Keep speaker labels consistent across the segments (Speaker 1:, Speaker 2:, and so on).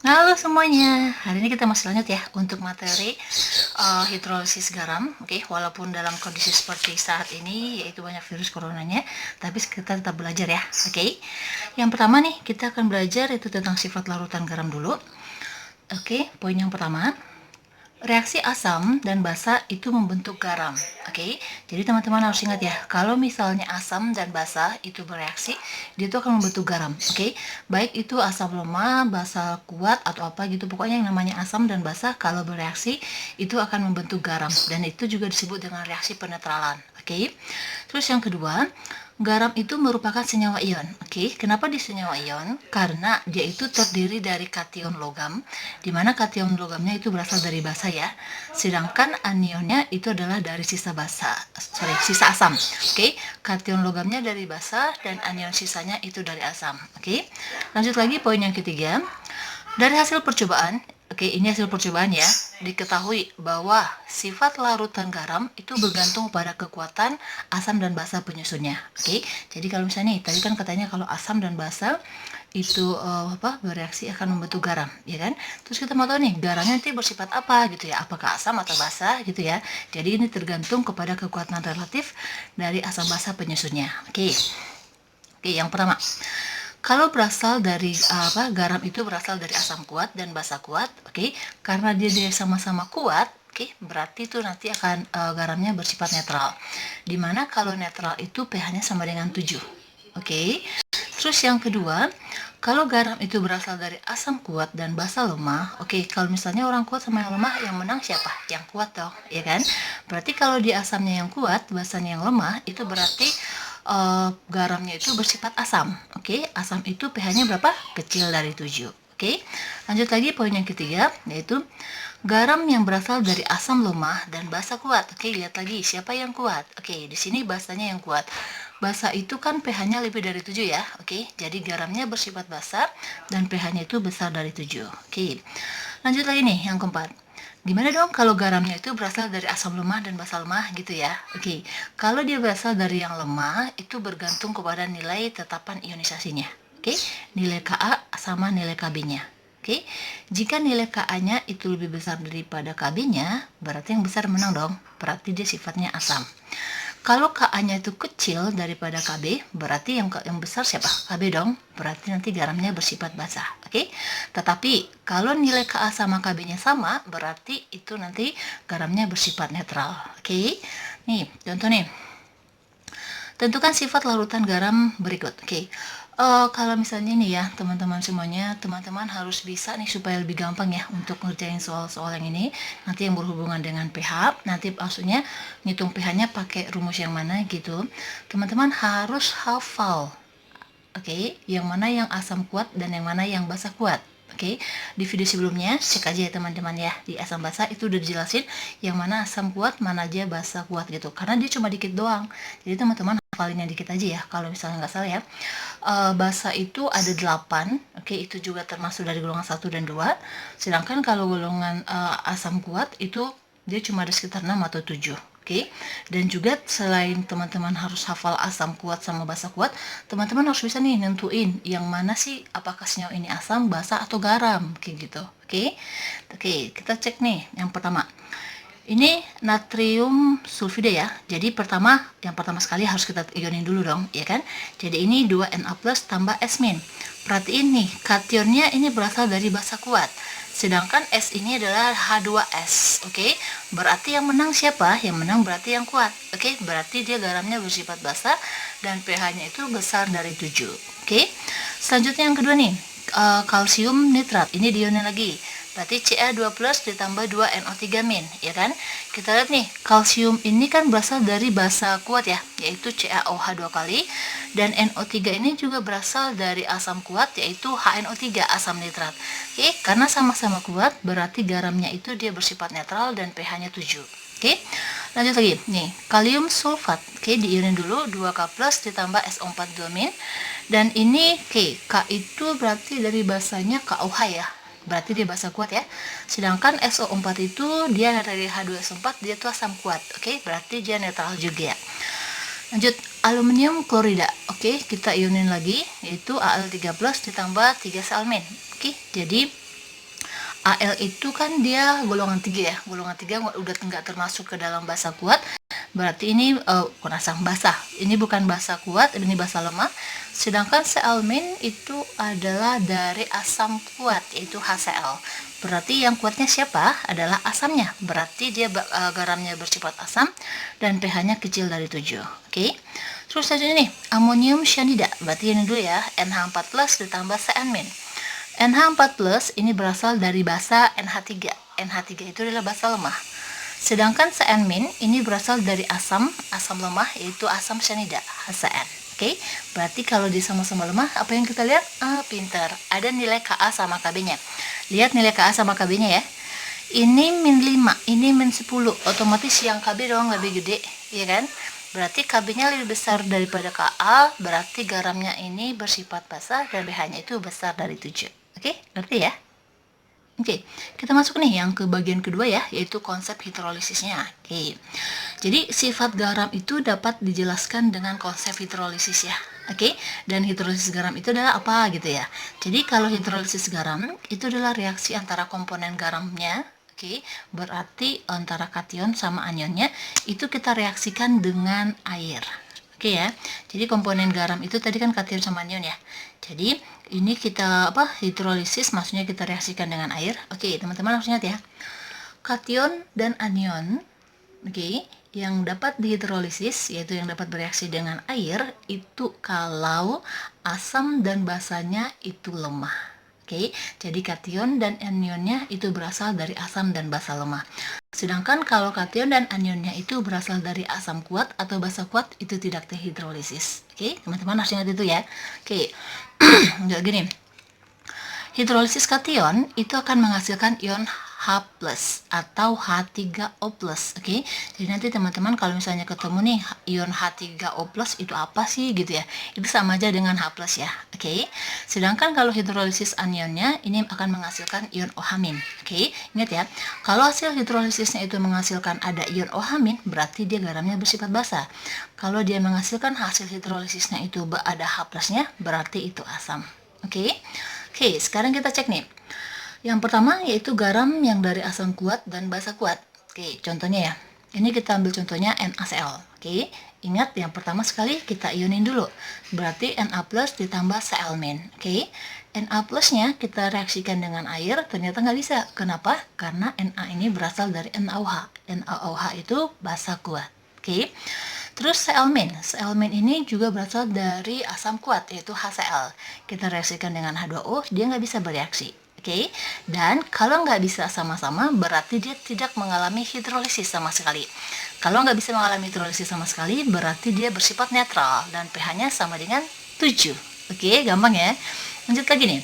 Speaker 1: Halo semuanya, hari ini kita masih lanjut ya untuk materi hidrolisis garam. Oke, walaupun dalam kondisi seperti saat ini yaitu banyak virus coronanya, tapi kita tetap belajar ya. Oke, yang pertama nih kita akan belajar itu tentang sifat larutan garam dulu. Oke, poin yang pertama, reaksi asam dan basa itu membentuk garam. Oke, jadi teman-teman harus ingat ya, kalau misalnya asam dan basa itu bereaksi, dia itu akan membentuk garam. Oke, baik itu asam lemah, basa kuat atau apa gitu, pokoknya yang namanya asam dan basa kalau bereaksi itu akan membentuk garam, dan itu juga disebut dengan reaksi penetralan. Oke, terus yang kedua, garam itu merupakan senyawa ion. Oke, kenapa dia senyawa ion? Karena dia itu terdiri dari kation logam, di mana kation logamnya itu berasal dari basa ya. Sedangkan anionnya itu adalah dari sisa asam. Oke, kation logamnya dari basa dan anion sisanya itu dari asam. Oke, lanjut lagi poin yang ketiga. Dari hasil percobaan, oke ini hasil percobaan ya, diketahui bahwa sifat larutan garam itu bergantung pada kekuatan asam dan basa penyusunnya. Oke, jadi kalau misalnya nih, tadi kan katanya kalau asam dan basa itu bereaksi akan membentuk garam, ya kan? Terus kita mau tahu nih garamnya nanti bersifat apa gitu ya, apakah asam atau basa gitu ya. Jadi ini tergantung kepada kekuatan relatif dari asam basa penyusunnya. Oke, yang pertama, kalau berasal dari garam itu berasal dari asam kuat dan basa kuat, oke, karena dia sama-sama kuat, oke, berarti itu nanti akan garamnya bersifat netral. Dimana kalau netral itu pH-nya sama dengan 7. Oke. Terus yang kedua, kalau garam itu berasal dari asam kuat dan basa lemah, oke, kalau misalnya orang kuat sama yang lemah, yang menang siapa? Yang kuat dong, ya kan? Berarti kalau di asamnya yang kuat, basanya yang lemah, itu berarti garamnya itu bersifat asam. Oke, asam itu pH-nya berapa? Kecil dari 7. Oke, lanjut lagi poin yang ketiga, yaitu garam yang berasal dari asam lemah dan basa kuat. Oke, lihat lagi siapa yang kuat. Oke, di sini basanya yang kuat. Basa itu kan pH-nya lebih dari 7 ya. Oke, jadi garamnya bersifat basa dan pH-nya itu besar dari 7. Oke, lanjut lagi nih yang keempat. Gimana dong kalau garamnya itu berasal dari asam lemah dan basa lemah gitu ya? Oke, kalau dia berasal dari yang lemah, itu bergantung kepada nilai tetapan ionisasinya. Oke, nilai Ka sama nilai Kb-nya. Oke, jika nilai Ka-nya itu lebih besar daripada Kb-nya, berarti yang besar menang dong. Berarti dia sifatnya asam. Kalau Ka-nya itu kecil daripada Kb, berarti yang besar siapa? Kb dong. Berarti nanti garamnya bersifat basa. Oke? Tetapi kalau nilai Ka sama Kb-nya sama, berarti itu nanti garamnya bersifat netral. Oke? Nih, contoh nih. Tentukan sifat larutan garam berikut. Oke. Kalau misalnya nih ya, teman-teman semuanya, teman-teman harus bisa nih supaya lebih gampang ya untuk ngerjain soal-soal yang ini. Nanti yang berhubungan dengan pH, nanti maksudnya ngitung pH-nya pakai rumus yang mana gitu. Teman-teman harus hafal. Oke, yang mana yang asam kuat dan yang mana yang basa kuat. Oke, di video sebelumnya cek aja ya teman-teman ya, di asam basa itu udah dijelasin yang mana asam kuat, mana aja basa kuat gitu. Karena dia cuma dikit doang. Jadi teman-teman hafalin yang dikit aja ya, kalau misalnya nggak salah ya. Basa itu ada 8, oke, itu juga termasuk dari golongan 1 dan 2. Sedangkan kalau golongan asam kuat itu dia cuma ada sekitar 6 atau 7. Oke, dan juga selain teman-teman harus hafal asam kuat sama basa kuat, teman-teman harus bisa nih nentuin yang mana sih, apakah senyawa ini asam, basa, atau garam, kayak gitu. Oke, kita cek nih yang pertama. Ini natrium sulfida ya. Jadi yang pertama sekali harus kita ionin dulu dong, ya kan? Jadi ini 2Na plus tambah S min. Perhatiin nih, kationnya ini berasal dari basa kuat. Sedangkan S ini adalah H2S, oke? Berarti yang menang siapa? Yang menang berarti yang kuat, oke? Berarti dia garamnya bersifat basa dan pH-nya itu besar dari 7, oke? Selanjutnya yang kedua nih, kalsium nitrat. Ini diionin lagi. Berarti Ca2 plus ditambah 2NO3 min, ya kan? Kita lihat nih, kalsium ini kan berasal dari basa kuat ya, yaitu CaOH 2 kali. Dan NO3 ini juga berasal dari asam kuat, yaitu HNO3, asam nitrat. Oke, karena sama-sama kuat, berarti garamnya itu dia bersifat netral dan pH-nya 7. Oke, lanjut lagi. Nih, kalium sulfat. Oke, diionin dulu, 2K plus ditambah SO4 2 min. Dan ini, K itu berarti dari basanya KOH ya. Berarti dia basa kuat ya. Sedangkan SO4 itu dia dari H2SO4, dia tuh asam kuat. Oke, berarti dia netral juga. Lanjut, aluminium klorida. Oke, kita ionin lagi, yaitu Al3 plus ditambah 3 salmin. Oke, jadi Al itu kan dia golongan 3 ya. Golongan 3 udah nggak termasuk ke dalam basa kuat. Berarti ini bukan asam basa. Ini bukan basa kuat, ini basa lemah. Sedangkan sealmin itu adalah dari asam kuat, yaitu HCl. Berarti yang kuatnya siapa? Adalah asamnya. Berarti dia garamnya bersifat asam dan pH-nya kecil dari 7. Oke. Terus selanjutnya nih, amonium cyanida. Berarti ini dulu ya, NH4+ ditambah sealmin. NH4+ ini berasal dari basa NH3. NH3 itu adalah basa lemah. Sedangkan sealmin ini berasal dari asam lemah, yaitu asam cyanida, HCN. Oke, berarti kalau dia sama-sama lemah, apa yang kita lihat? Pintar. Ada nilai Ka sama Kb-nya. Lihat nilai Ka sama Kb-nya ya. Ini -5, ini -10. Otomatis yang Kb dong lebih gede, ya kan? Berarti Kb-nya lebih besar daripada Ka, berarti garamnya ini bersifat basa dan pH-nya itu besar dari 7. Oke, ngerti ya? Oke, kita masuk nih yang ke bagian kedua ya, yaitu konsep hidrolisisnya. Oke, jadi sifat garam itu dapat dijelaskan dengan konsep hidrolisis ya. Oke, dan hidrolisis garam itu adalah apa gitu ya. Jadi kalau hidrolisis garam itu adalah reaksi antara komponen garamnya. Oke, berarti antara kation sama anionnya itu kita reaksikan dengan air. Oke ya, jadi komponen garam itu tadi kan kation sama anion ya. Jadi ini kita hidrolisis, maksudnya kita reaksikan dengan air. Oke, teman-teman harus ingat ya. Kation dan anion, oke, yang dapat dihidrolisis yaitu yang dapat bereaksi dengan air itu kalau asam dan basanya itu lemah. Oke, jadi kation dan anionnya itu berasal dari asam dan basa lemah. Sedangkan kalau kation dan anionnya itu berasal dari asam kuat atau basa kuat, itu tidak dihidrolisis. Oke, teman-teman harus ingat itu ya. Oke, jadi gini. Hidrolisis kation itu akan menghasilkan ion H+ atau H3O+. Oke. Jadi nanti teman-teman kalau misalnya ketemu nih ion H3O+ itu apa sih gitu ya. Itu sama aja dengan H+ ya. Oke. Sedangkan kalau hidrolisis anionnya ini akan menghasilkan ion OH-. Oke. Ingat ya. Kalau hasil hidrolisisnya itu menghasilkan ada ion OH-, berarti dia garamnya bersifat basa. Kalau dia menghasilkan hasil hidrolisisnya itu ada H+-nya, berarti itu asam. Oke. Oke, sekarang kita cek nih. Yang pertama yaitu garam yang dari asam kuat dan basa kuat. Oke, contohnya ya. Ini kita ambil contohnya NaCl. Oke, ingat yang pertama sekali kita ionin dulu. Berarti Na+ ditambah sealmin. Oke, Na+-nya kita reaksikan dengan air, ternyata nggak bisa. Kenapa? Karena Na ini berasal dari NaOH. NaOH itu basa kuat. Oke. Terus sealmin ini juga berasal dari asam kuat, yaitu HCl. Kita reaksikan dengan H2O, dia nggak bisa bereaksi. Oke, dan kalau nggak bisa sama-sama, berarti dia tidak mengalami hidrolisis sama sekali. Kalau nggak bisa mengalami hidrolisis sama sekali, berarti dia bersifat netral, dan pH-nya sama dengan 7. Oke, gampang ya. Lanjut lagi nih.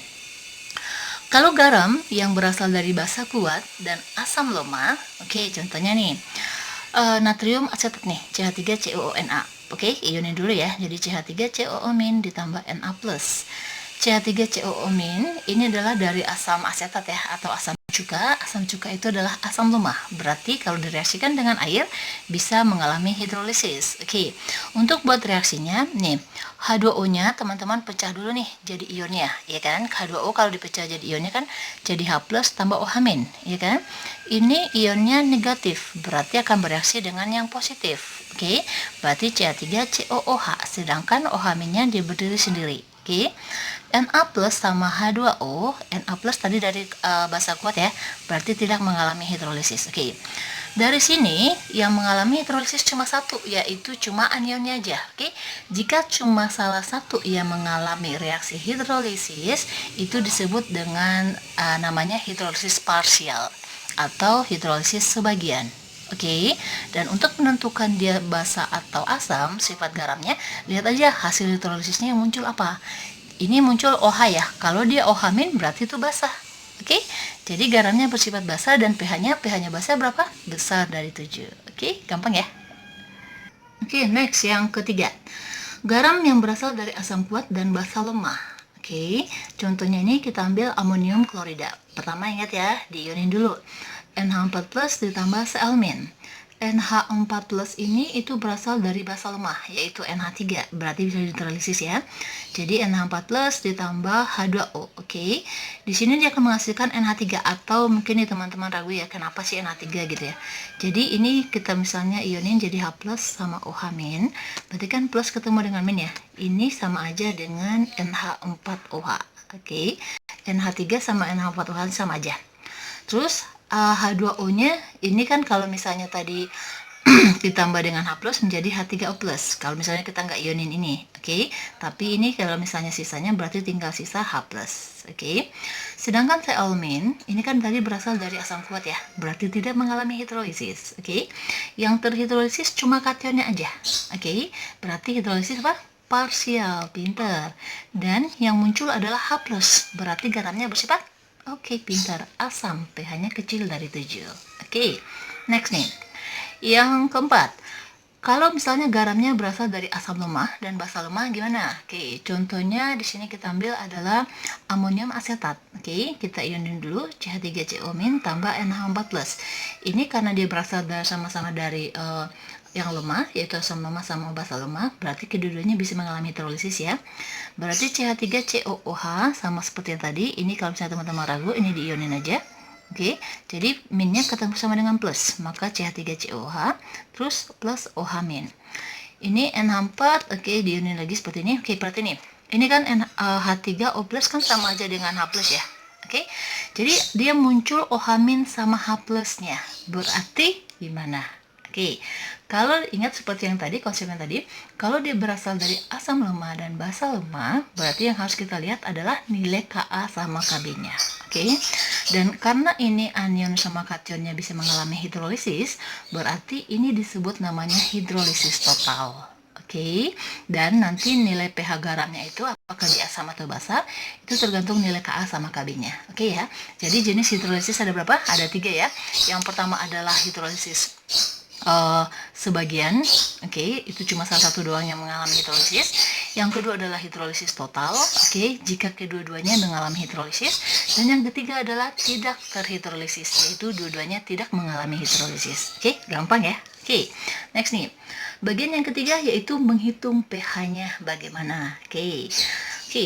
Speaker 1: Kalau garam yang berasal dari basa kuat dan asam lemah, oke, contohnya nih, natrium asetat nih, CH3COONa. Oke, ionin dulu ya. Jadi CH3COO- ditambah Na+. CH3COO- ini adalah dari asam asetat ya, atau asam cuka. Asam cuka itu adalah asam lemah. Berarti kalau direaksikan dengan air bisa mengalami hidrolisis. Oke. Untuk buat reaksinya nih, H2O-nya teman-teman pecah dulu nih jadi ionnya, ya kan? H2O kalau dipecah jadi ionnya kan jadi H+ tambah OH-, ya kan? Ini ionnya negatif, berarti akan bereaksi dengan yang positif. Oke. Berarti CH3COOH, sedangkan OH-nya dia berdiri sendiri. Oke. Na+ sama H2O, Na+ tadi dari basa kuat ya, berarti tidak mengalami hidrolisis. Oke. Dari sini yang mengalami hidrolisis cuma satu, yaitu cuma anionnya aja. Oke. Jika cuma salah satu yang mengalami reaksi hidrolisis, itu disebut dengan namanya hidrolisis parsial atau hidrolisis sebagian. Oke, dan untuk menentukan dia basa atau asam, sifat garamnya, lihat aja hasil hidrolisisnya yang muncul apa. Ini muncul OH ya, kalau dia OH- berarti itu basah. Oke, jadi garamnya bersifat basa dan pH-nya basa berapa? Besar dari 7. Oke, gampang ya. Oke, next yang ketiga. Garam yang berasal dari asam kuat dan basa lemah. Oke, contohnya ini kita ambil amonium klorida. Pertama ingat ya, diionin dulu. NH4+ ditambah sealmin. NH4+ ini itu berasal dari basa lemah, yaitu NH3, berarti bisa dinetralisis ya. Jadi NH4+ ditambah H2O, oke. Di sini dia akan menghasilkan NH3, atau mungkin nih teman-teman ragu ya, kenapa sih NH3 gitu ya. Jadi ini kita misalnya ionin jadi H+ sama OH-, berarti kan plus ketemu dengan min ya. Ini sama aja dengan NH4OH, oke. NH3 sama NH4OH sama aja. Terus H2O-nya ini kan kalau misalnya tadi ditambah dengan H+ menjadi H3O+. Kalau misalnya kita nggak ionin ini, oke. Tapi ini kalau misalnya sisanya berarti tinggal sisa H+, oke. Sedangkan thioalmin ini kan tadi berasal dari asam kuat ya, berarti tidak mengalami hidrolisis, oke. Yang terhidrolisis cuma kationnya aja, oke. Berarti hidrolisis apa? Parsial, pinter. Dan yang muncul adalah H+, berarti garamnya bersifat oke, pintar. Asam, pH-nya kecil dari 7. Oke, next nih. Yang keempat, kalau misalnya garamnya berasal dari asam lemah dan basa lemah gimana? Oke, contohnya di sini kita ambil adalah amonium asetat. Oke, kita ionin dulu CH3CO- tambah NH4+. Ini karena dia berasal dari sama-sama dari yang lemah, yaitu asam lemah sama basa lemah, berarti kedua-duanya bisa mengalami hidrolisis ya. Berarti CH3COOH sama seperti yang tadi. Ini kalau misalnya teman-teman ragu, ini diionin aja. Oke, jadi minnya ketemu sama dengan plus, maka CH3COOH terus plus OH-. Ini NH4, oke, diionin lagi seperti ini. Oke, berarti nih, ini kan H3O+ kan sama aja dengan H+ ya. Oke, jadi dia muncul OH- sama H+-nya. Berarti gimana? Oke, kalau ingat seperti yang tadi, konsep yang tadi, kalau dia berasal dari asam lemah dan basa lemah, berarti yang harus kita lihat adalah nilai Ka sama Kb-nya. Oke, dan karena ini anion sama kationnya bisa mengalami hidrolisis, berarti ini disebut namanya hidrolisis total. Oke, dan nanti nilai pH garamnya itu apakah di asam atau basa, itu tergantung nilai Ka sama Kb-nya. Oke ya, jadi jenis hidrolisis ada berapa? Ada 3 ya. Yang pertama adalah hidrolisis sebagian, oke, itu cuma salah satu doang yang mengalami hidrolisis. Yang kedua adalah hidrolisis total, oke, jika kedua-duanya mengalami hidrolisis. Dan yang ketiga adalah tidak terhidrolisis, yaitu dua-duanya tidak mengalami hidrolisis. Oke, gampang ya. Oke, next nih. Bagian yang ketiga yaitu menghitung pH-nya bagaimana. Oke,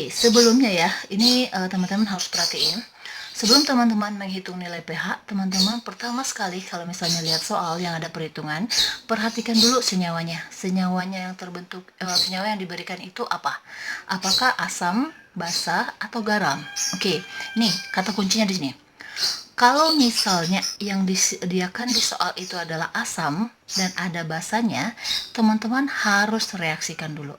Speaker 1: sebelumnya ya, ini teman-teman harus perhatiin. Sebelum teman-teman menghitung nilai pH, teman-teman pertama sekali kalau misalnya lihat soal yang ada perhitungan, perhatikan dulu senyawanya. Senyawanya yang terbentuk, senyawa yang diberikan itu apa? Apakah asam, basa, atau garam? Oke, nih kata kuncinya di sini. Kalau misalnya yang disediakan di soal itu adalah asam dan ada basanya, teman-teman harus reaksikan dulu.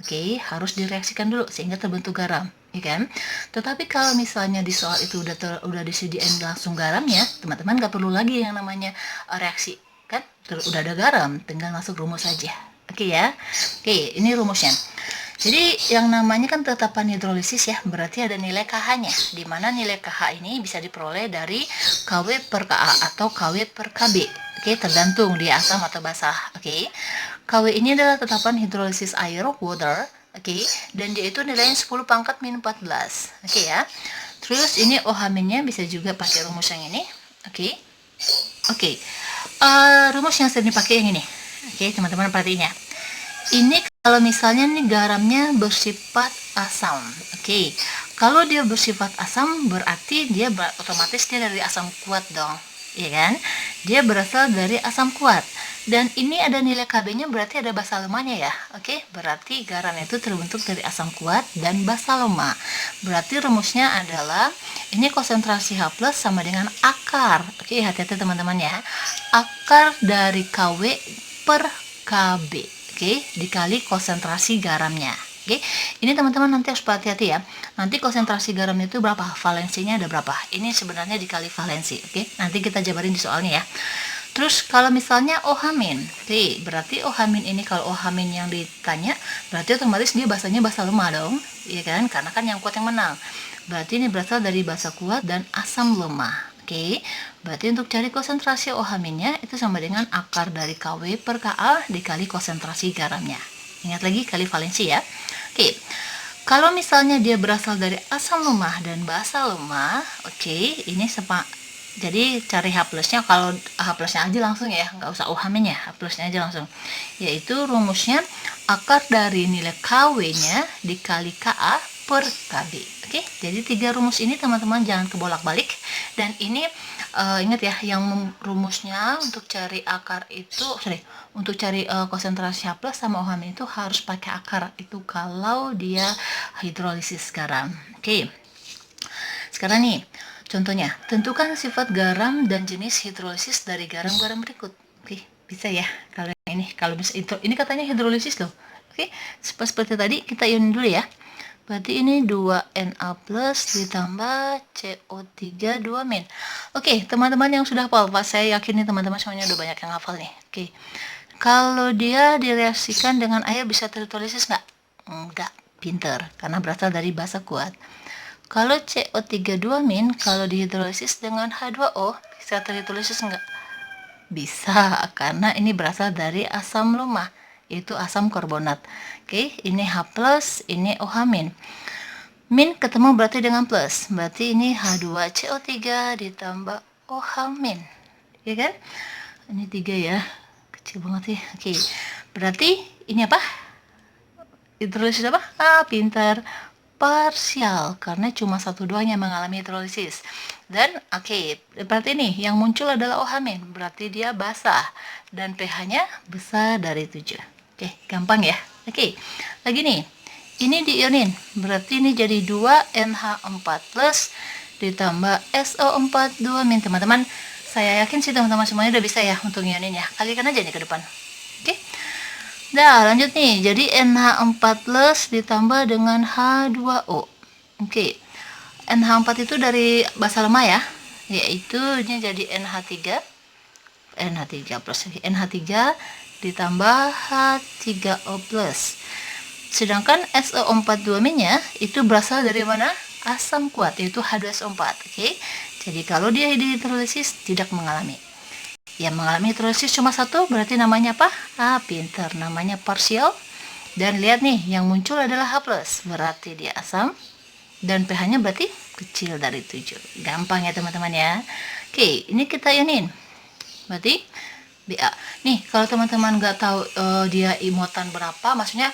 Speaker 1: Oke, harus direaksikan dulu sehingga terbentuk garam, ya kan? Tetapi kalau misalnya di soal itu udah disediain langsung garamnya, teman-teman nggak perlu lagi yang namanya reaksi, kan? Udah ada garam, tinggal masuk rumus saja. Oke ya. Oke, ini rumusnya. Jadi yang namanya kan tetapan hidrolisis ya, berarti ada nilai KH-nya, di mana nilai KH ini bisa diperoleh dari KW per Ka atau KW per Kb. Oke, tergantung dia asam atau basah. Oke, KW ini adalah tetapan hidrolisis air, water. Oke, dan dia itu nilainya 10 pangkat min 14. Oke ya. Terus ini OH-nya bisa juga pakai rumus yang ini. Oke. Oke. Rumus yang sering dipakai yang ini. Oke, teman-teman perhatiin ya. Ini kalau misalnya nih garamnya bersifat asam. Oke. Kalau dia bersifat asam berarti dia otomatis dia dari asam kuat dong. Iya kan? Dia berasal dari asam kuat. Dan ini ada nilai Kb-nya berarti ada basa lemahnya ya. Oke, berarti garam itu terbentuk dari asam kuat dan basa lemah. Berarti rumusnya adalah ini konsentrasi H+ sama dengan akar. Oke, hati-hati teman-teman ya. Akar dari KW per Kb. Oke, dikali konsentrasi garamnya. Oke, ini teman-teman nanti harus hati-hati ya. Nanti konsentrasi garamnya itu berapa? Valensinya ada berapa? Ini sebenarnya dikali valensi. Oke, nanti kita jabarin di soalnya ya. Terus kalau misalnya OH-, oke, berarti OH- ini kalau OH- yang ditanya, berarti otomatis dia basanya basa lemah dong, ya kan? Karena kan yang kuat yang menang. Berarti ini berasal dari basa kuat dan asam lemah. Oke, berarti untuk cari konsentrasi OH-nya itu sama dengan akar dari KW per Ka dikali konsentrasi garamnya. Ingat lagi kali valensi ya. Oke, kalau misalnya dia berasal dari asam lemah dan basa lemah, oke, ini Jadi cari H plusnya, kalau H plusnya aja langsung ya, nggak usah OH-nya, H plusnya aja langsung. Yaitu rumusnya akar dari nilai KW-nya dikali KA per KB. Oke, jadi 3 rumus ini teman-teman jangan kebolak-balik. Dan ini ingat ya, yang rumusnya untuk cari akar itu, untuk cari konsentrasi H plus sama OH- itu harus pakai akar. Itu kalau dia hidrolisis garam. Oke. Sekarang nih, contohnya, tentukan sifat garam dan jenis hidrolisis dari garam-garam berikut. Oke, bisa ya. Kalau ini, kalau bisa itu, ini katanya hidrolisis loh. Oke, seperti tadi kita ionin dulu ya. Berarti ini 2Na plus ditambah CO3 2 min. Oke, teman-teman yang sudah hafal, saya yakin nih teman-teman semuanya udah banyak yang hafal nih. Oke, kalau dia direaksikan dengan air bisa terhidrolisis nggak? Enggak, pinter, karena berasal dari basa kuat. Kalau CO3 2 min, kalau dihidrolisis dengan H2O, bisa terhidrolisis enggak? Bisa, karena ini berasal dari asam lemah, yaitu asam karbonat. Oke, ini H+, ini OH-. Min ketemu berarti dengan plus, berarti ini H2CO3 ditambah OH-. Ya kan? Ini 3 ya, kecil banget ya. Oke, berarti ini apa? Hidrolisis apa? Pintar. Parsial, karena cuma satu doang yang mengalami hidrolisis. Dan berarti nih yang muncul adalah OH-, berarti dia basah dan pH-nya besar dari 7. Oke, gampang ya. Oke, lagi nih, ini diionin, berarti ini jadi 2NH4+ ditambah SO4 2-. Teman-teman, saya yakin sih teman-teman semuanya udah bisa ya untuk ionin ya. Kalikan aja nih ke depan. Oke. Nah, lanjut nih. Jadi NH4+ ditambah dengan H2O. Oke. NH4 itu dari basa lemah ya. Yaitu ini jadi NH3. NH3 plus. NH3 ditambah H3O+. Sedangkan SO4 2-nya itu berasal dari mana? Asam kuat, yaitu H2SO4. Oke. Jadi kalau dia dihidrolisis tidak mengalami. Yang mengalami hidrolisis cuma satu, berarti namanya apa? Pinter, namanya parsial. Dan lihat nih, yang muncul adalah H+, berarti dia asam. Dan pH-nya berarti kecil dari 7. Gampang ya teman-teman ya. Oke, ini kita ionin. Berarti Ba. Nih, kalau teman-teman nggak tahu dia muatan berapa, maksudnya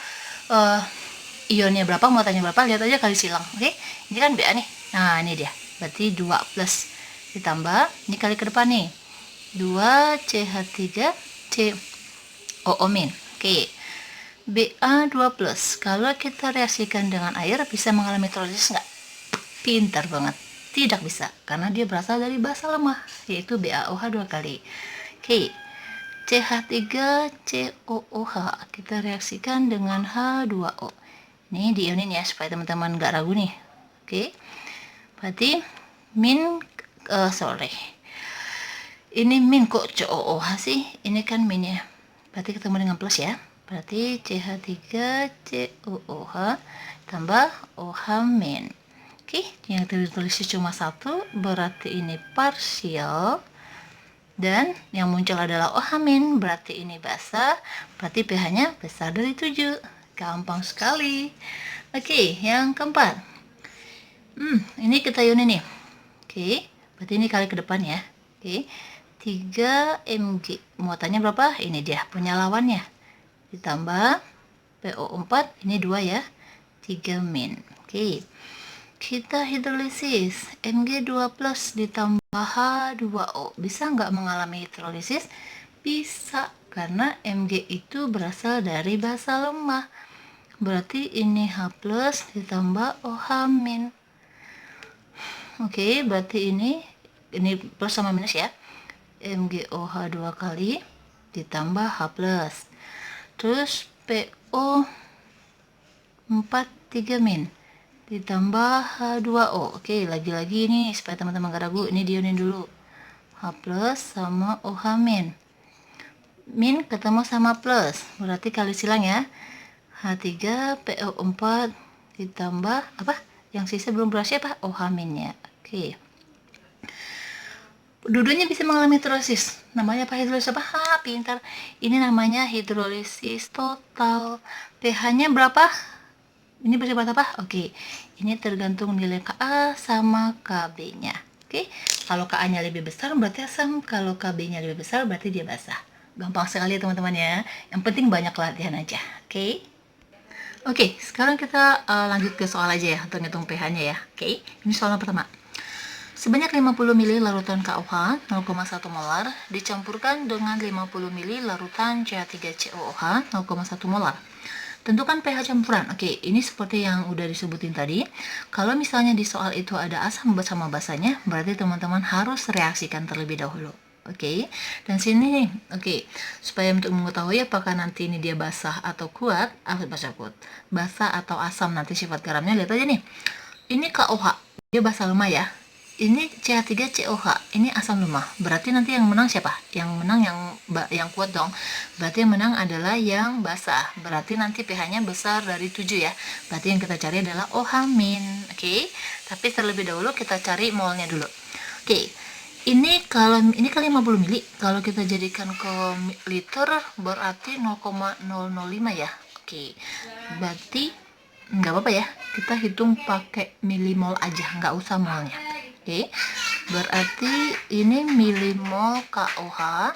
Speaker 1: ionnya berapa, muatannya berapa, lihat aja kali silang. Oke, ini kan Ba nih. Nah, ini dia. Berarti 2+ ditambah, ini kali ke depan nih. 2CH3 COO-. Oke. Ba2+. Kalau kita reaksikan dengan air bisa mengalami hidrolisis nggak? Pintar banget. Tidak bisa, karena dia berasal dari basa lemah, yaitu BaOH 2 kali. Oke. CH3COOH kita reaksikan dengan H2O. Ini diionin ya supaya teman-teman nggak ragu nih. Oke. Berarti ini min kok COOH sih? Ini kan min ya. Berarti ketemu dengan plus ya. Berarti CH3COOH tambah OH-. Oke, yang tertulis cuma satu, berarti ini parsial. Dan yang muncul adalah OH-, berarti ini basah, berarti pH-nya besar dari 7. Gampang sekali. Oke, yang keempat. Ini kita ionin nih. Oke, berarti ini kali ke depan ya. Oke. 3 mg, muatannya berapa? Ini dia penyalawannya, ditambah PO4, ini 2 ya, 3 min. Oke, kita hidrolisis, Mg2+ ditambah H2O, bisa nggak mengalami hidrolisis? Bisa, karena Mg itu berasal dari basa lemah, berarti ini H+ ditambah OH-. Oke, berarti ini plus sama minus ya. MgOH 2 kali ditambah H+. Terus PO 4 3- ditambah H2O. Oke, lagi-lagi ini supaya teman-teman gak ragu, ini diionin dulu. H+ sama OH-. Min ketemu sama plus, berarti kali silang ya. H3 PO4 ditambah apa? Yang sisa belum bereaksi apa? OH-nya. Oke. Dua-duanya bisa mengalami hidrolisis. Namanya apa? Hidrolisis apa? Pintar. Ini namanya hidrolisis total. pH-nya berapa? Ini bersifat apa? Oke. Ini tergantung nilai Ka sama Kb-nya. Oke. Kalau Ka-nya lebih besar berarti asam, kalau Kb-nya lebih besar berarti dia basah. Gampang sekali ya teman-teman ya. Yang penting banyak latihan aja. Oke? Oke, sekarang kita lanjut ke soal aja ya untuk ngitung pH-nya ya. Oke, ini soal yang pertama. Sebanyak 50 ml larutan KOH 0,1 molar dicampurkan dengan 50 ml larutan CH3COOH 0,1 molar. Tentukan pH campuran. Oke, ini seperti yang udah disebutin tadi. Kalau misalnya di soal itu ada asam bersama basanya, berarti teman-teman harus reaksikan terlebih dahulu. Oke, dan sini nih, oke, supaya untuk mengetahui apakah nanti ini dia basah atau kuat, basah atau asam nanti sifat garamnya, lihat aja nih. Ini KOH, dia basah lemah ya. Ini CH3COH, ini asam lemah. Berarti nanti yang menang siapa? Yang menang yang kuat dong. Berarti yang menang adalah yang basah. Berarti nanti pH-nya besar dari 7 ya. Berarti yang kita cari adalah OH-. Oke. Tapi terlebih dahulu kita cari molnya dulu. Oke. Ini kan 50 mili, kalau kita jadikan ke liter berarti 0,005 ya. Oke. Berarti nggak apa-apa ya, kita hitung pakai milimol aja, nggak usah molnya. Oke, berarti ini milimol KOH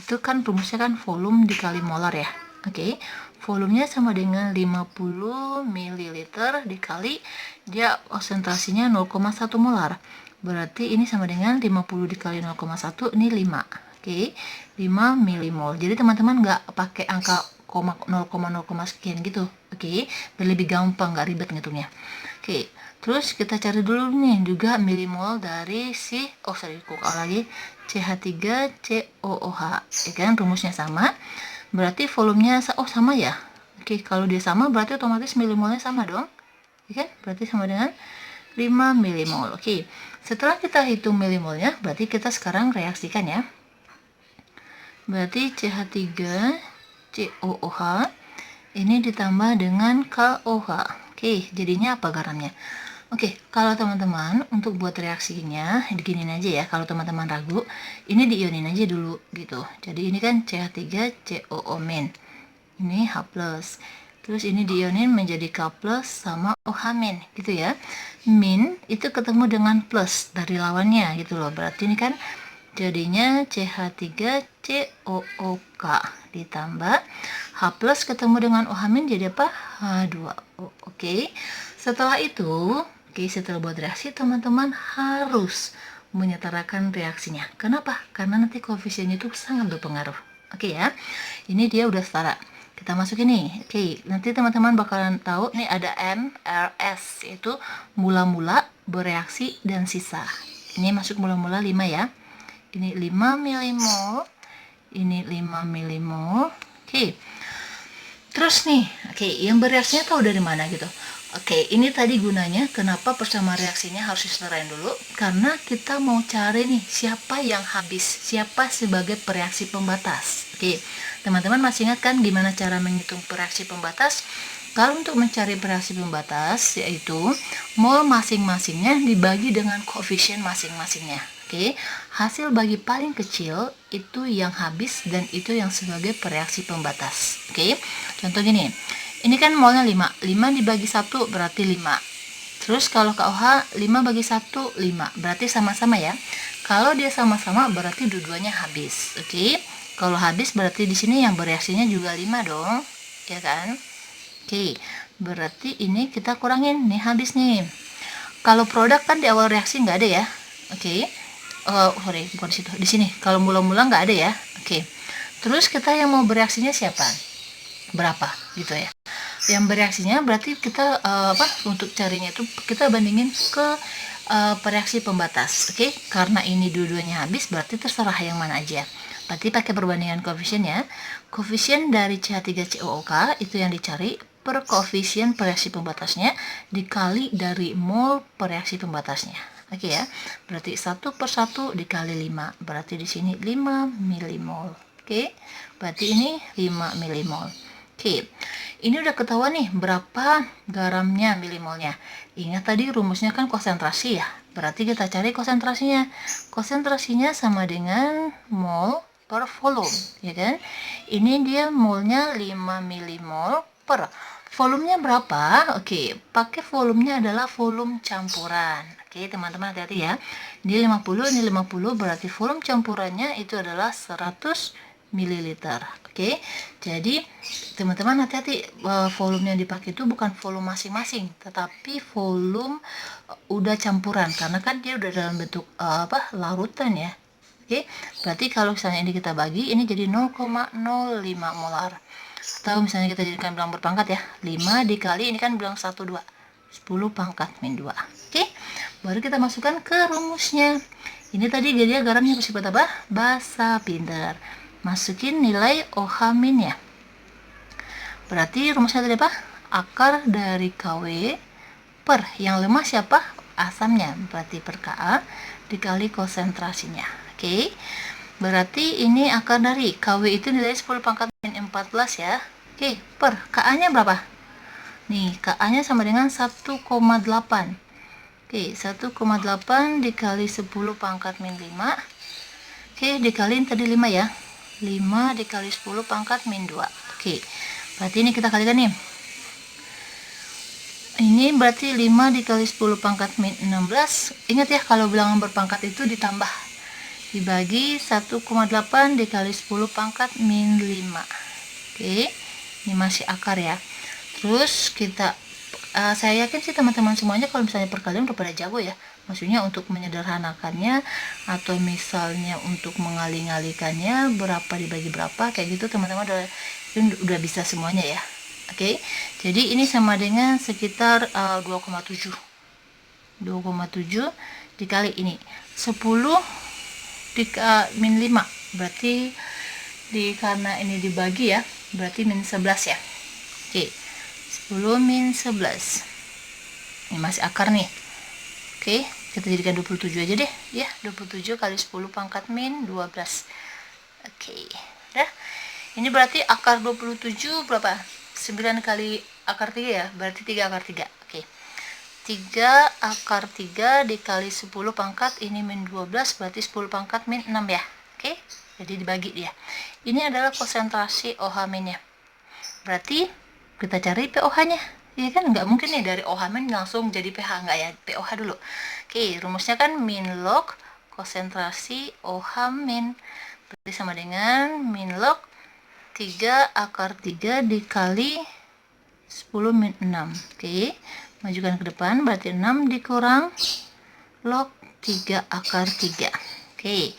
Speaker 1: itu kan rumusnya kan volume dikali molar ya. Oke, volumenya sama dengan 50 ml dikali dia konsentrasinya 0,1 molar. Berarti ini sama dengan 50 dikali 0,1, ini 5. Oke, 5 milimol. Jadi teman-teman nggak pakai angka 0,0 sekian gitu. Oke, biar lebih gampang, nggak ribet ngitungnya. Oke, terus kita cari dulu nih juga milimol dari CH3COOH. Ya kan, rumusnya sama. Berarti volumenya sama ya. Oke, kalau dia sama berarti otomatis milimolnya sama dong. Ya kan? Berarti sama dengan 5 milimol. Oke, setelah kita hitung milimolnya, berarti kita sekarang reaksikan ya. Berarti CH3COOH ini ditambah dengan KOH. Oke, jadinya apa garamnya? Oke, kalau teman-teman untuk buat reaksinya diginin aja ya. Kalau teman-teman ragu, ini diionin aja dulu gitu. Jadi ini kan CH3COO-. Ini H+. Terus ini diionin menjadi K+ sama OH- gitu ya. Min itu ketemu dengan plus dari lawannya gitu loh. Berarti ini kan jadinya CH3COOK ditambah H+ ketemu dengan OH- jadi apa? H2O. Oke. Setelah itu, setelah buat reaksi teman-teman harus menyetarakan reaksinya. Kenapa? Karena nanti koefisiennya itu sangat berpengaruh. Oke ya. Ini dia udah setara. Kita masukin nih. Oke, nanti teman-teman bakalan tahu nih ada MRS, yaitu mula-mula, bereaksi, dan sisa. Ini masuk mula-mula 5 ya. Ini 5 milimol, ini 5 milimol. Oke. Terus nih, yang bereaksinya tahu dari mana gitu. Ini tadi gunanya kenapa persamaan reaksinya harus disetarain dulu, karena kita mau cari nih siapa yang habis, siapa sebagai pereaksi pembatas. Teman-teman masih ingat kan gimana cara menghitung pereaksi pembatas? Kalau untuk mencari pereaksi pembatas, yaitu mol masing-masingnya dibagi dengan koefisien masing-masingnya. Hasil bagi paling kecil itu yang habis dan itu yang sebagai pereaksi pembatas. Contoh gini, ini kan molnya 5, 5 dibagi 1 berarti 5. Terus kalau KOH 5 bagi 1, 5, berarti sama-sama ya. Kalau dia sama-sama berarti dua-duanya habis. Kalau habis berarti di sini yang bereaksinya juga 5 dong, ya kan? Berarti ini kita kurangin, nih habis nih. Kalau produk kan di awal reaksi nggak ada ya. Bukan di situ, di sini. Kalau mula-mula nggak ada ya. Terus kita yang mau bereaksinya siapa? Berapa gitu ya? Yang bereaksinya berarti kita untuk carinya itu kita bandingin ke pereaksi pembatas. Karena ini dua-duanya habis berarti terserah yang mana aja. Berarti pakai perbandingan koefisien ya. Koefisien dari CH3COOK itu yang dicari per koefisien pereaksi pembatasnya dikali dari mol pereaksi pembatasnya. Ya. Berarti 1/1 dikali 5. Berarti di sini 5 milimol. Berarti ini 5 milimol. Ini udah ketahuan nih berapa garamnya milimolnya. Ingat tadi rumusnya kan konsentrasi ya. Berarti kita cari konsentrasinya. Konsentrasinya sama dengan mol per volume, ya kan? Ini dia molnya 5 milimol per volumenya berapa? Pakai volumenya adalah volume campuran. Oke, teman-teman hati-hati ya. Ini 50, ini 50, berarti volume campurannya itu adalah 100 ml. Oke, jadi teman-teman hati-hati, volume yang dipakai itu bukan volume masing-masing, tetapi volume udah campuran, karena kan dia udah dalam bentuk larutan ya. Oke, berarti kalau misalnya ini kita bagi, ini jadi 0,05 molar. Atau misalnya kita jadikan bilang berpangkat ya, 5 dikali ini kan bilang 1, 2, 10 pangkat min 2. Oke, baru kita masukkan ke rumusnya. Ini tadi dia garamnya bersifat apa? Basa. Pintar. Masukin nilai OH min ya. Berarti rumusnya tadi apa? Akar dari KW per yang lemah siapa? Asamnya. Berarti per Ka dikali konsentrasinya. Oke. Berarti ini akar dari KW itu nilai 10 pangkat min 14 ya. Oke, per Ka-nya berapa? Nih, Ka-nya sama dengan 1,8. Oke, 1,8 dikali 10 pangkat min 5. Oke, dikaliin tadi 5 ya. 5 dikali 10 pangkat min 2. Oke, berarti ini kita kalikan nih. Ini berarti 5 dikali 10 pangkat min 16. Ingat ya, kalau bilangan berpangkat itu ditambah. Dibagi 1,8 dikali 10 pangkat min 5. Oke, ini masih akar ya. Terus kita saya yakin sih teman-teman semuanya kalau misalnya perkalian udah pada jago ya. Maksudnya untuk menyederhanakannya atau misalnya untuk mengali-ngalikannya berapa dibagi berapa kayak gitu teman-teman udah bisa semuanya ya. Oke. Jadi ini sama dengan sekitar 2,7 dikali ini 10 min 5. Berarti karena ini dibagi ya, berarti min 11 ya. Oke. 10 min 11. Ini masih akar nih. Oke, kita jadikan 27 aja deh ya. 27 kali 10 pangkat min 12. Oke, udah. Ini berarti akar 27 berapa? 9 kali akar 3 ya, berarti 3 akar 3. Oke. 3 akar 3 dikali 10 pangkat ini min 12 berarti 10 pangkat min 6 ya. Oke, jadi dibagi dia. Ini adalah konsentrasi OH minnya. Berarti kita cari pOH-nya. Ya kan nggak mungkin nih dari OH min langsung jadi pH, nggak ya, pOH dulu. Oke, rumusnya kan min log konsentrasi OH min. Berarti sama dengan min log 3 akar 3 dikali 10 min 6. Oke, majukan ke depan berarti 6 dikurang log 3 akar 3. Oke,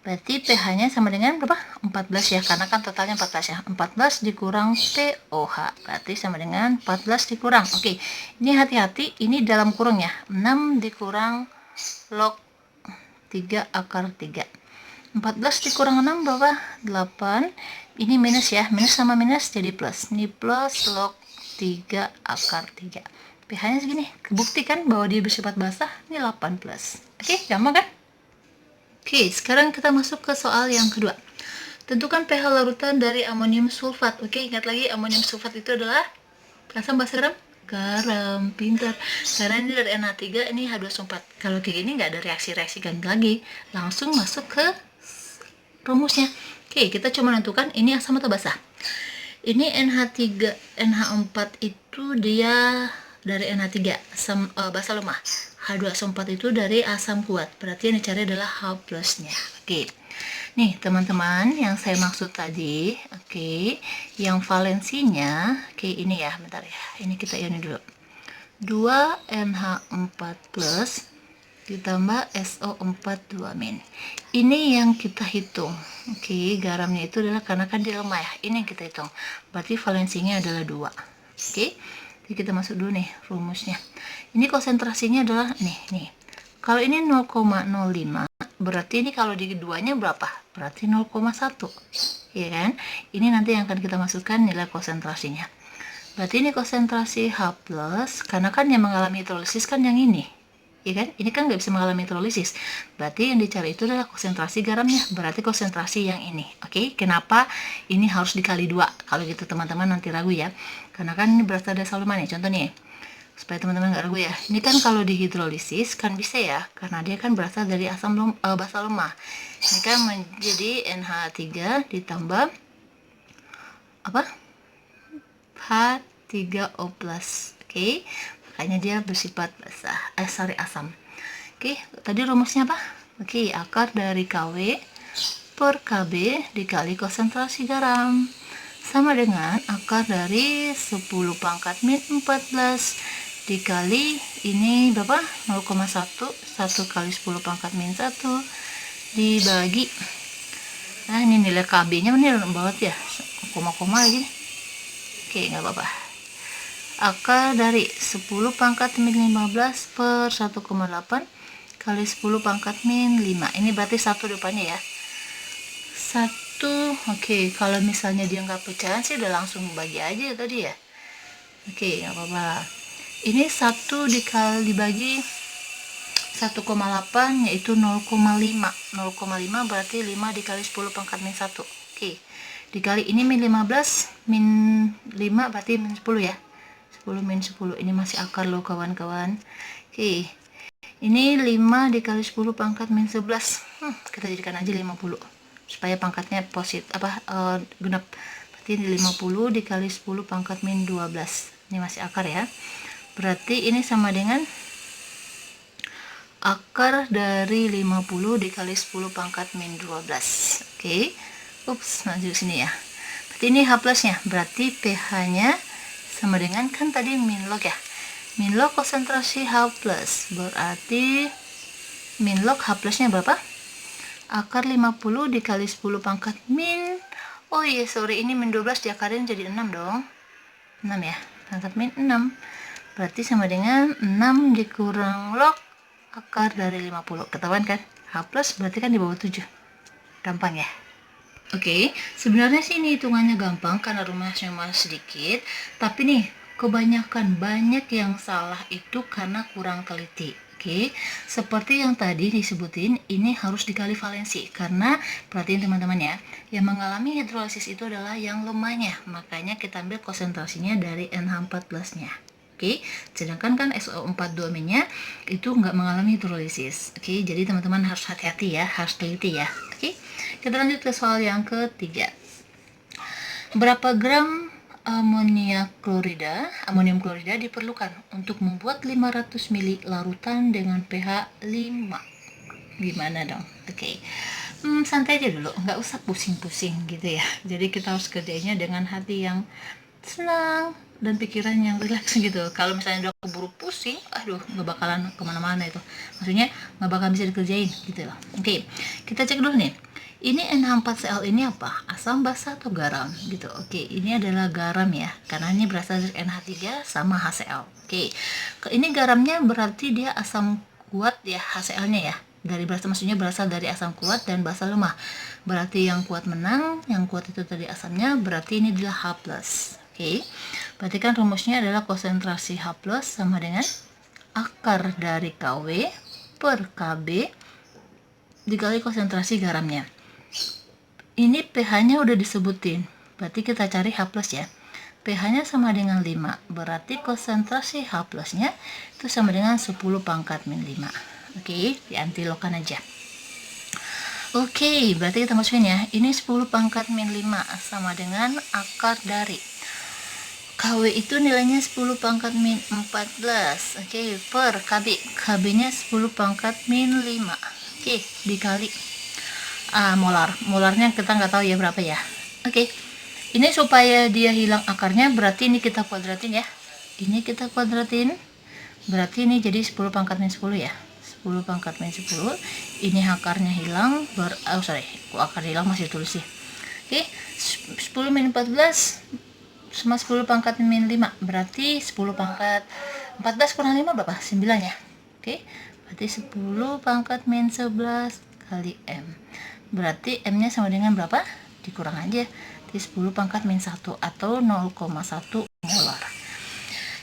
Speaker 1: berarti pH-nya sama dengan berapa? 14 ya, karena kan totalnya 14 ya. 14 dikurang pOH, berarti sama dengan 14 dikurang. Oke, ini hati-hati, ini dalam kurung ya. 6 dikurang log 3 akar 3. 14 dikurang 6 berapa? 8. Ini minus ya, minus sama minus jadi plus. Ini plus log 3 akar 3. pH-nya segini. Kebuktikan bahwa dia bersifat basah. Ini 8 plus. Oke, gampang kan? Oke, sekarang kita masuk ke soal yang kedua. Tentukan pH larutan dari amonium sulfat. Oke, ingat lagi amonium sulfat itu adalah asam basa garam? Garam, pintar. Karena ini dari NH3, ini H2SO4. Kalau kayak gini nggak ada reaksi-reaksi ganti lagi. Langsung masuk ke rumusnya. Oke, kita cuma menentukan ini asam atau basa. Ini NH3, NH4 itu dia dari NH3, asam basa lemah. H2SO4 itu dari asam kuat, berarti yang dicari adalah H plusnya. Oke, nih teman-teman yang saya maksud tadi, oke, yang valensinya, oke ini ya, bentar ya, ini kita ionin dulu. 2NH4 plus ditambah SO4 2-. Ini yang kita hitung. Oke, garamnya itu adalah karena kan dia lemah ya, ini yang kita hitung. Berarti valensinya adalah 2. Oke. Jadi kita masuk dulu nih rumusnya. Ini konsentrasinya adalah nih. Kalau ini 0,05, berarti ini kalau di keduanya berapa? Berarti 0,1. Ya kan? Ini nanti yang akan kita masukkan nilai konsentrasinya. Berarti ini konsentrasi H+, karena kan yang mengalami hidrolisis kan yang ini. Ya kan? Ini kan nggak bisa mengalami hidrolisis. Berarti yang dicari itu adalah konsentrasi garamnya. Berarti konsentrasi yang ini. Oke, kenapa ini harus dikali 2? Kalau gitu teman-teman nanti ragu ya. Karena kan ini berasal dari asam lemah nih. Contoh nih, supaya teman-teman nggak ragu ya. Ini kan kalau dihidrolisis kan bisa ya. Karena dia kan berasal dari asam basa lemah. Ini kan menjadi NH3 ditambah apa? H3O+. Oke. Makanya dia bersifat basah, asam. Oke, tadi rumusnya apa? Oke, akar dari KW per KB dikali konsentrasi garam sama dengan akar dari 10 pangkat min 14 dikali ini berapa? 0,1 1 kali 10 pangkat min 1 dibagi, nah ini nilai KB nya bener banget ya, koma-koma lagi. Oke, nggak apa-apa. Akar dari 10 pangkat min 15 per 1,8 kali 10 pangkat min 5, ini berarti 1 depannya ya, 1. Oke, kalau misalnya dia nggak pecahan sih udah langsung bagi aja tadi ya. Oke, nggak apa-apa. Ini 1 dibagi 1,8 yaitu 0,5. 0,5 berarti 5 dikali 10 pangkat min 1. Oke, dikali ini min 15 min 5 berarti min 10 ya, 10 min 10. Ini masih akar loh kawan-kawan. Oke, ini 5 dikali 10 pangkat min 11. Kita jadikan aja 50 supaya pangkatnya positif genap. Berarti 50 dikali 10 pangkat min 12. Ini masih akar ya. Berarti ini sama dengan akar dari 50 dikali 10 pangkat min 12. Oke. Ups, maju sini ya. Berarti ini H plusnya. Berarti pH-nya sama dengan, kan tadi min log ya. Min log konsentrasi H plus. Berarti min log H plusnya berapa? Akar 50 dikali 10 pangkat min, oh iya sorry, ini min 12 diakarin jadi 6 dong, 6 ya, pangkat min 6, berarti sama dengan 6 dikurang log akar dari 50, ketahuan kan, H plus berarti kan di bawah 7, gampang ya. Oke, sebenarnya sih ini hitungannya gampang karena rumusnya masih sedikit, tapi nih kebanyakan banyak yang salah itu karena kurang teliti. Oke, seperti yang tadi disebutin, ini harus dikali valensi karena perhatiin teman-teman ya, yang mengalami hidrolisis itu adalah yang lemahnya, makanya kita ambil konsentrasinya dari NH4+-nya. Oke, sedangkan kan SO42-nya itu nggak mengalami hidrolisis. Oke, jadi teman-teman harus hati-hati ya, harus teliti ya. Oke, kita lanjut ke soal yang ketiga. Berapa gram amonium klorida diperlukan untuk membuat 500 ml larutan dengan pH 5. Gimana dong? Oke. Santai aja dulu, nggak usah pusing-pusing gitu ya. Jadi kita harus kerjanya dengan hati yang senang dan pikiran yang rileks gitu. Kalau misalnya udah keburu pusing, aduh nggak bakalan kemana-mana itu. Maksudnya nggak bakal bisa dikerjain gitu loh. Oke, kita cek dulu nih. Ini NH4Cl ini apa? Asam basa atau garam gitu. Oke, ini adalah garam ya, karena ini berasal dari NH3 sama HCl. Oke, ini garamnya berarti dia asam kuat ya, HCl-nya ya. Maksudnya berasal dari asam kuat dan basa lemah. Berarti yang kuat menang, yang kuat itu tadi asamnya, berarti ini adalah H+. Oke, berarti kan rumusnya adalah konsentrasi H+ sama dengan akar dari KW per KB dikali konsentrasi garamnya. Ini pH-nya udah disebutin, berarti kita cari H+ ya. pH-nya sama dengan 5, berarti konsentrasi H+-nya itu sama dengan 10 pangkat min 5. Oke, diantilokan aja. Oke, berarti kita masukin ya. Ini 10 pangkat min 5 sama dengan akar dari KW itu nilainya 10 pangkat min 14. Oke, per KB. KB-nya 10 pangkat min 5. Oke, dikali molarnya kita nggak tahu ya berapa ya. Oke, ini supaya dia hilang akarnya berarti ini kita kuadratin ya, ini kita kuadratin, berarti ini jadi 10 pangkat min 10 ya, 10 pangkat min 10, ini akarnya hilang, akar hilang masih tulis ya. Oke, 10 min 14 sama 10 pangkat min 5 berarti 10 pangkat 14 kurang 5 berapa? 9 ya. Oke, berarti 10 pangkat min 11 kali M. Berarti M-nya sama dengan berapa? Dikurang aja. Di 10 pangkat min 1 atau 0,1 molar.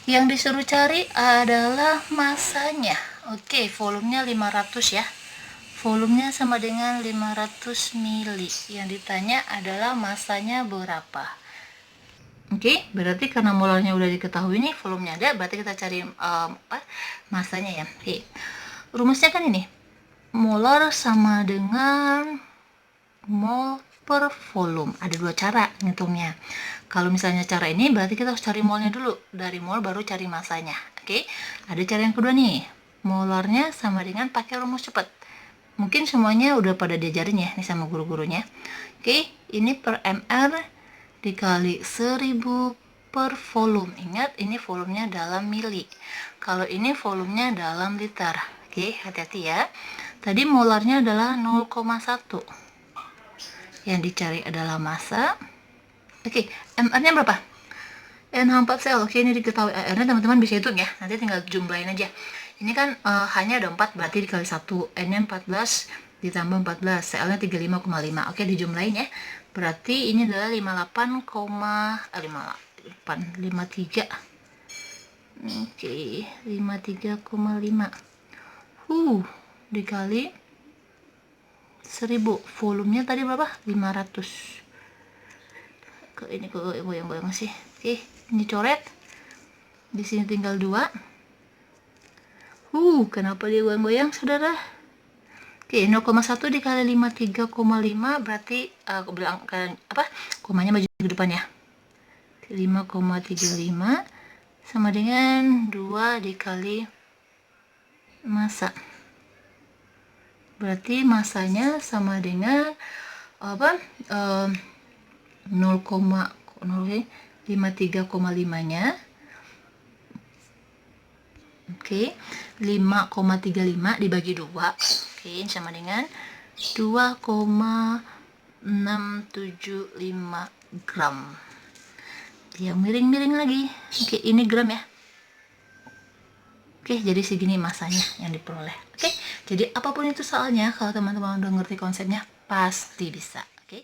Speaker 1: Yang disuruh cari adalah masanya. Oke, volumenya 500 ya. Volumenya sama dengan 500 mili. Yang ditanya adalah masanya berapa. Oke, berarti karena molarnya udah diketahui nih, volumenya ada, berarti kita cari masanya ya. Oke. Rumusnya kan ini. Molar sama dengan mol per volume. Ada dua cara ngitungnya. Kalau misalnya cara ini berarti kita harus cari molnya dulu. Dari mol baru cari masanya. Oke. Ada cara yang kedua nih. molarnya sama dengan pakai rumus cepat. Mungkin semuanya udah pada diajarin ya nih sama guru-gurunya. Oke, ini per ml dikali 1000 per volume. Ingat, ini volumenya dalam mili. Kalau ini volumenya dalam liter. Oke, hati-hati ya. Tadi molarnya adalah 0,1. Yang dicari adalah massa. Oke, mR-nya berapa? NH4Cl. Oke, ini diketahui R-nya teman-teman bisa hitung ya. Nanti tinggal jumlahin aja. Ini kan hanya ada 4, berarti dikali 1. N-nya 14 ditambah 14, Cl-nya 35,5. Oke, dijumlahin ya. Berarti ini adalah 53. Oke, 53,5. Dikali 1000. Volumenya tadi berapa? 500. Ini goyang-goyang sih. Oke, ini coret. Di sini tinggal 2. Kenapa dia goyang-goyang, saudara? Oke, 0,1 dikali 53,5 berarti aku bilang apa? Komanya maju ke depan ya. 5,35 sama dengan 2 dikali massa. Berarti massanya sama dengan apa? 0,53,5-nya. Oke, 5,35 dibagi 2. Oke, sama dengan 2,675 gram. Dia miring-miring lagi. Oke, ini gram ya. Oke, jadi segini masanya yang diperoleh. Oke, jadi apapun itu soalnya, kalau teman-teman udah ngerti konsepnya, pasti bisa.